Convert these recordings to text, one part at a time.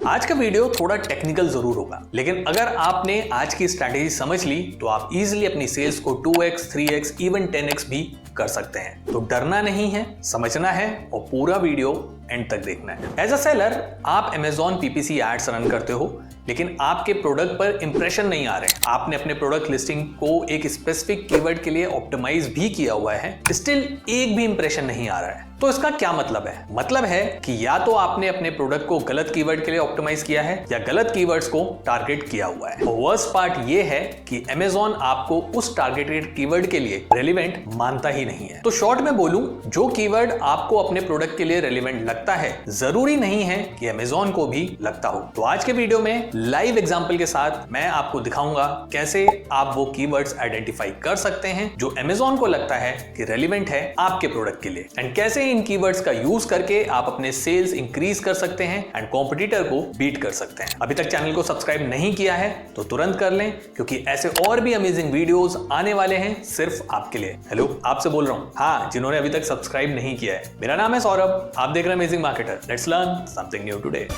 आज का वीडियो थोड़ा टेक्निकल जरूर होगा, लेकिन अगर आपने आज की स्ट्रैटेजी समझ ली तो आप इजीली अपनी सेल्स को 2x, 3x, इवन 10x भी कर सकते हैं। तो डरना नहीं है, समझना है और पूरा वीडियो एंड तक देखना है। एज अ सेलर आप Amazon PPC एड्स रन करते हो, लेकिन आपके प्रोडक्ट पर इंप्रेशन नहीं आ रहे। आपने अपने प्रोडक्ट लिस्टिंग को एक स्पेसिफिक कीवर्ड के लिए ऑप्टिमाइज भी किया हुआ है, स्टिल एक भी इंप्रेशन नहीं आ रहा है। तो इसका क्या मतलब है? मतलब है कि या तो आपने अपने प्रोडक्ट को गलत कीवर्ड के लिए ऑप्टिमाइज किया है या गलत कीवर्ड्स को टारगेट किया हुआ है। और वर्स्ट पार्ट ये है कि Amazon आपको उस टारगेटेड कीवर्ड के लिए रेलिवेंट मानता ही नहीं है। तो शॉर्ट में बोलूं, जो कीवर्ड आपको अपने प्रोडक्ट के लिए रेलिवेंट लगता है, जरूरी नहीं है कि Amazon को भी लगता हो। तो आज के वीडियो में लाइव एग्जांपल के साथ मैं आपको दिखाऊंगा कैसे आप वो कीवर्ड्स आइडेंटिफाई कर सकते हैं जो Amazon को लगता है कि रेलिवेंट है आपके प्रोडक्ट के लिए, एंड कैसे इन कीवर्ड्स का यूज करके आप अपने सेल्स इंक्रीज कर सकते हैं एंड कॉम्पिटिटर को बीट कर सकते हैं। अभी तक चैनल को सब्सक्राइब नहीं किया है तो तुरंत कर लें, क्योंकि ऐसे और भी अमेजिंग वीडियोस आने वाले हैं सिर्फ आपके लिए। हेलो, आपसे बोल रहा हूं, हाँ, जिन्होंने अभी तक सब्सक्राइब नहीं किया है। मेरा नाम है सौरभ, आप देख रहे हैं amazing marketer. Let's learn something new today.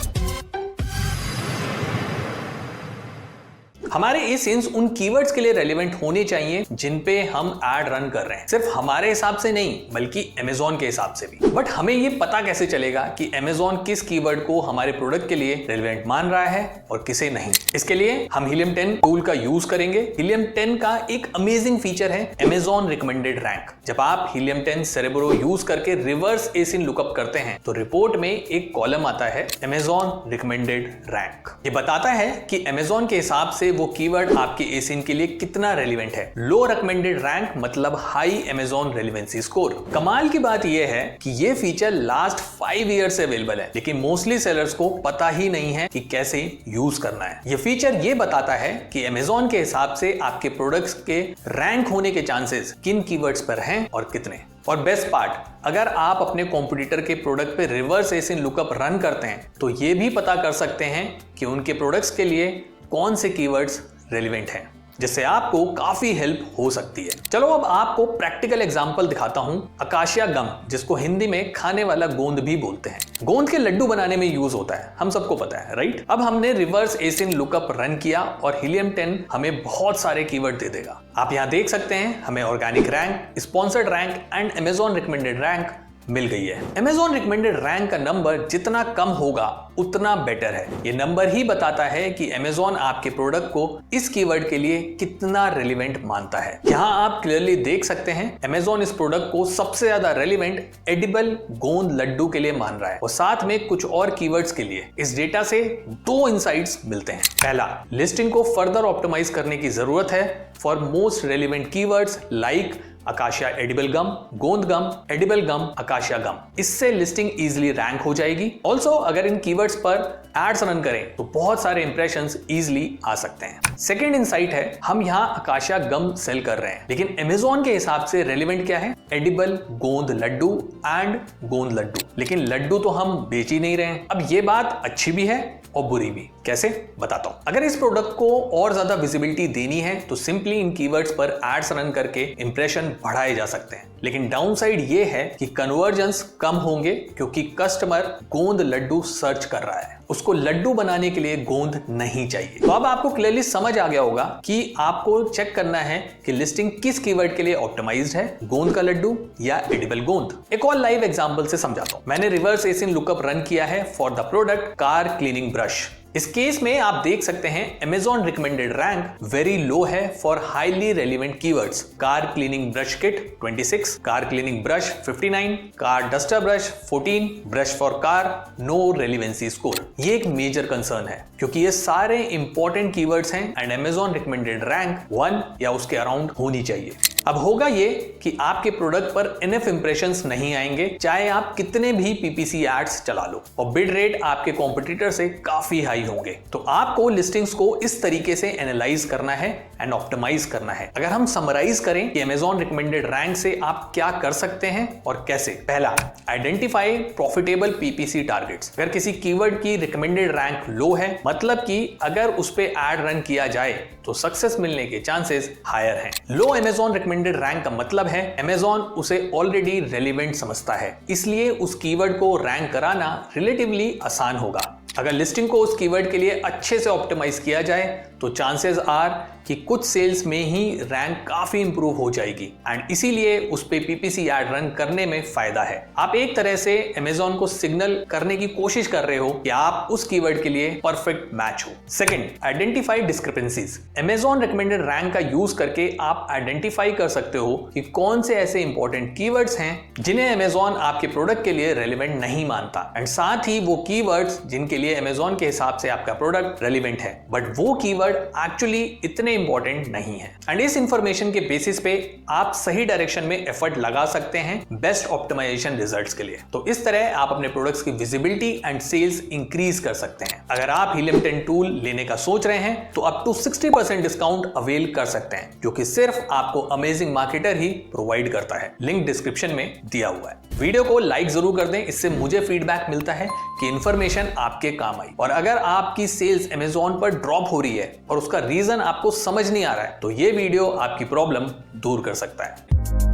हमारे ये सेंस उन कीवर्ड्स के लिए रेलेवेंट होने चाहिए जिन पे हम एड रन कर रहे हैं, सिर्फ हमारे हिसाब से नहीं बल्कि Amazon के हिसाब से भी। बट हमें ये पता कैसे चलेगा कि Amazon किस कीवर्ड को हमारे प्रोडक्ट के लिए रेलेवेंट मान रहा है और किसे नहीं? इसके लिए हम Helium 10 टूल का यूज करेंगे। Helium 10 का एक अमेजिंग फीचर है Amazon रिकमेंडेड रैंक। जब आप Helium 10 Cerebro यूज करके रिवर्स एसिन लुकअप करते हैं तो रिपोर्ट में एक कॉलम आता है Amazon रिकमेंडेड रैंक। ये बताता है कि Amazon के हिसाब से वो कीवर्ड आपके एसिन के लिए कितना रेलिवेंट है। लो रिकमेंडेड रैंक मतलब हाई Amazon रेलिवेंसी स्कोर। कमाल की बात यह है कि ये फीचर लास्ट 5 ईयर से अवेलेबल है, लेकिन मोस्टली सेलर्स को पता ही नहीं है कि कैसे यूज करना है। ये फीचर ये बताता है कि Amazon के हिसाब से आपके प्रोडक्ट्स के रैंक होने के चांसेस किन कीवर्ड्स पर हैं और कितने। और बेस्ट पार्ट, अगर आप अपने कॉम्पिटिटर के प्रोडक्ट पे रिवर्स एसिन लुकअप रन करते हैं तो ये भी पता कर सकते हैं कि उनके प्रोडक्ट्स के लिए कौन से कीवर्ड्स रेलिवेंट हैं, जिससे आपको काफी हेल्प हो सकती है। चलो अब आपको प्रैक्टिकल एग्जांपल दिखाता हूं। अकाशिया गम, जिसको हिंदी में खाने वाला गोंद भी बोलते हैं, गोंद के लड्डू बनाने में यूज होता है, हम सबको पता है, राइट? अब हमने रिवर्स एसिन लुकअप रन किया और Helium 10 हमें बहुत सारे कीवर्ड दे देगा। आप यहां देख सकते हैं हमें organic rank, sponsored rank and Amazon recommended rank मिल गई है। Amazon रिकमेंडेड रैंक का नंबर जितना कम होगा उतना बेटर है। ये नंबर ही बताता है कि Amazon आपके प्रोडक्ट को इस कीवर्ड के लिए कितना रेलिवेंट मानता है। यहाँ आप क्लियरली देख सकते हैं Amazon इस प्रोडक्ट को सबसे ज्यादा रेलिवेंट एडिबल गोंद लड्डू के लिए मान रहा है और साथ में कुछ और कीवर्ड्स के लिए। इस डेटा से 2 इनसाइट्स मिलते हैं। पहला, लिस्टिंग को फर्दर ऑप्टिमाइज करने की जरूरत है for most relevant keywords like acacia edible gum, gond gum, edible gum, acacia गम। इससे लिस्टिंग इजीली रैंक हो जाएगी। ऑल्सो अगर इन कीवर्ड्स पर एड्स रन करें तो बहुत सारे इंप्रेशंस इजीली आ सकते हैं। सेकंड इनसाइट है, हम यहां अकाशिया गम सेल कर रहे हैं, लेकिन Amazon के हिसाब से रेलिवेंट क्या है? एडिबल गोंद लड्डू एंड गोंद लड्डू, लेकिन लड्डू तो हम बेच ही नहीं रहे हैं। अब ये बात अच्छी भी है और बुरी भी। कैसे? बताता हूं। अगर इस प्रोडक्ट को और ज्यादा विजिबिलिटी देनी है तो सिंपली इन कीवर्ड्स पर एड्स रन करके इंप्रेशन बढ़ाए जा सकते हैं, लेकिन डाउनसाइड ये है कि कन्वर्जन्स कम होंगे, क्योंकि कस्टमर गोंद लड्डू सर्च कर रहा है, उसको लड्डू बनाने के लिए गोंद नहीं चाहिए। तो अब आपको क्लियरली समझ आ गया होगा कि आपको चेक करना है कि लिस्टिंग किस कीवर्ड के लिए ऑप्टिमाइज्ड है, गोंद का लड्डू या एडिबल गोंद। एक और लाइव एग्जांपल से समझाता हूं। मैंने रिवर्स एसिन लुकअप रन किया है for the product car cleaning brush. इस केस में आप देख सकते हैं Amazon recommended rank very low है for highly relevant keywords. Car cleaning brush kit 26, car cleaning brush 59, car duster brush 14, brush for car no relevancy score. ये एक major concern है, क्योंकि ये सारे इंपॉर्टेंट कीवर्ड्स हैं एंड Amazon रिकमेंडेड रैंक 1 या उसके अराउंड होनी चाहिए। अब होगा ये कि आपके प्रोडक्ट पर इनफ इंप्रेशंस नहीं आएंगे, चाहे आप कितने भी PPC एड्स चला लो, और बिड रेट आपके कॉम्पिटिटर से काफी हाई होंगे। तो आपको लिस्टिंग्स को इस तरीके से एनालाइज करना है एंड ऑप्टिमाइज करना है। अगर हम समराइज करें कि Amazon रिकमेंडेड रैंक से आप क्या कर सकते हैं और कैसे। पहला, आइडेंटिफाई प्रॉफिटेबल PPC टारगेट्स। अगर किसी कीवर्ड की रिकमेंडेड रैंक लो है, मतलब कि अगर उस पे एड रन किया जाए तो सक्सेस मिलने के चांसेस हायर हैं। लो Amazon रिकमेंडेड रैंक का मतलब है Amazon उसे ऑलरेडी रेलिवेंट समझता है, इसलिए उस कीवर्ड को रैंक कराना रिलेटिवली आसान होगा। अगर लिस्टिंग को उस कीवर्ड के लिए अच्छे से ऑप्टिमाइज किया जाए तो चांसेस आर कि कुछ सेल्स में ही रैंक काफी इंप्रूव हो जाएगी एंड इसीलिए उस पे पीपीसी ऐड रन करने में फायदा है। आप एक तरह से Amazon को सिग्नल करने की कोशिश कर रहे हो कि आप उस कीवर्ड के लिए परफेक्ट मैच हो। Second, identify discrepancies. Amazon recommended rank का यूज करके आप आइडेंटिफाई कर सकते हो कि कौन से ऐसे इंपॉर्टेंट कीवर्ड्स हैं जिन्हें Amazon आपके प्रोडक्ट के लिए रेलिवेंट नहीं मानता एंड साथ ही वो कीवर्ड्स जिनके लिए Amazon के हिसाब से आपका प्रोडक्ट रेलिवेंट है बट वो कीवर्ड एक्चुअली इतने इंपॉर्टेंट नहीं है एंड इस इंफॉर्मेशन के बेसिस पे आप सही डायरेक्शन में एफर्ट लगा सकते हैं बेस्ट ऑप्टिमाइजेशन रिजल्ट्स के लिए। तो इस तरह आप अपने प्रोडक्ट्स की विजिबिलिटी एंड सेल्स इंक्रीज कर सकते हैं। अगर आप हीलियम 10 टूल लेने का सोच रहे हैं तो अप टू 60% डिस्काउंट अवेल कर सकते हैं जो कि सिर्फ आपको अमेजिंग मार्केटर ही प्रोवाइड करता है। लिंक डिस्क्रिप्शन में दिया हुआ है। वीडियो को लाइक जरूर कर दें, इससे मुझे फीडबैक मिलता है कि इंफॉर्मेशन आपके काम आई। और अगर आपकी सेल्स Amazon पर ड्रॉप हो रही है और उसका रीजन आपको समझ नहीं आ रहा है तो ये वीडियो आपकी प्रॉब्लम दूर कर सकता है।